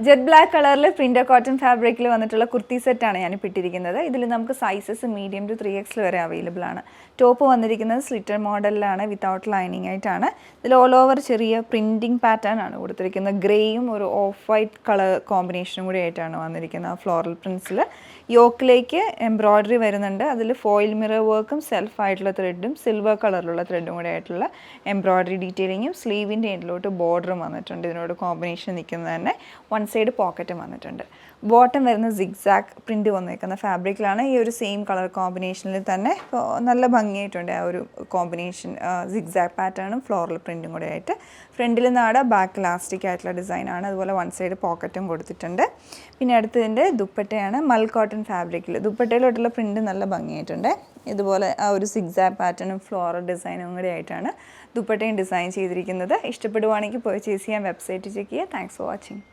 Jet black കളറിൽ printer cotton ഫാബ്രിക്കിൽ വന്നിട്ടുള്ള കുർത്തി സെറ്റാണ് ഞാൻ ഇട്ടിരിക്കുന്നത്. ഇതിൽ നമുക്ക് സൈസസ് മീഡിയം ടു 3XL വരെ അവൈലബിൾ ആണ്. ടോപ്പ് വന്നിരിക്കുന്നത് സ്ലിറ്റർ മോഡലിലാണ്, വിത്തൗട്ട് ലൈനിങ് ആയിട്ടാണ്. ഇതിൽ ഓൾ ഓവർ ചെറിയ പ്രിൻറ്റിങ് പാറ്റേൺ ആണ് കൊടുത്തിരിക്കുന്നത്. ഗ്രേയും ഒരു ഓഫ് വൈറ്റ് കളർ കോമ്പിനേഷനും കൂടി ആയിട്ടാണ് വന്നിരിക്കുന്നത്. ഫ്ലോറൽ പ്രിൻസിൽ യോക്കിലേക്ക് എംബ്രോയ്ഡറി വരുന്നുണ്ട്. അതിൽ ഫോയിൽ മിറർ വർക്കും സെൽഫായിട്ടുള്ള ത്രെഡും സിൽവർ കളറിലുള്ള ത്രെഡും കൂടി ആയിട്ടുള്ള എംബ്രോയ്ഡറി ഡീറ്റെയിലിങ്ങും സ്ലീവിൻ്റെ എൻഡിലോട്ട് ബോർഡറും വന്നിട്ടുണ്ട്. ഇതിനോട് കോമ്പിനേഷൻ നിൽക്കുന്നത് തന്നെ വൺ സൈഡ് പോക്കറ്റും വന്നിട്ടുണ്ട്. ബോട്ടം വരുന്ന സിഗ്സാഗ് പ്രിൻറ്റ് വന്നേക്കുന്ന ഫാബ്രിക്കിലാണ്. ഈ ഒരു സെയിം കളർ കോമ്പിനേഷനിൽ തന്നെ നല്ല ഭംഗിയായിട്ടുണ്ട് ആ ഒരു കോമ്പിനേഷൻ. സിഗ്സാഗ് പാറ്റേണും ഫ്ലോറൽ പ്രിൻറ്റും കൂടെ ആയിട്ട്. ഫ്രണ്ടിൽ നാട ബാക്ക് ഇലാസ്റ്റിക് ആയിട്ടുള്ള ഡിസൈനാണ്. അതുപോലെ വൺ സൈഡ് പോക്കറ്റും കൊടുത്തിട്ടുണ്ട്. പിന്നെ അടുത്തതിൻ്റെ ദുപ്പട്ടയാണ് മൽ കോട്ടൺ ഫാബ്രിക്കിൽ. ദുപ്പട്ടയിലോട്ടുള്ള പ്രിൻറ്റ് നല്ല ഭംഗിയായിട്ടുണ്ട്. ഇതുപോലെ ആ ഒരു സിഗ്സാഗ് പാറ്റേണും ഫ്ലോറൽ ഡിസൈനും കൂടി ആയിട്ടാണ് ദുപ്പട്ടയും ഡിസൈൻ ചെയ്തിരിക്കുന്നത്. ഇഷ്ടപ്പെടുവാണെങ്കിൽ പർച്ചേസ് ചെയ്യാൻ വെബ്സൈറ്റ് ചെക്ക് ചെയ്യുക. Thanks for watching.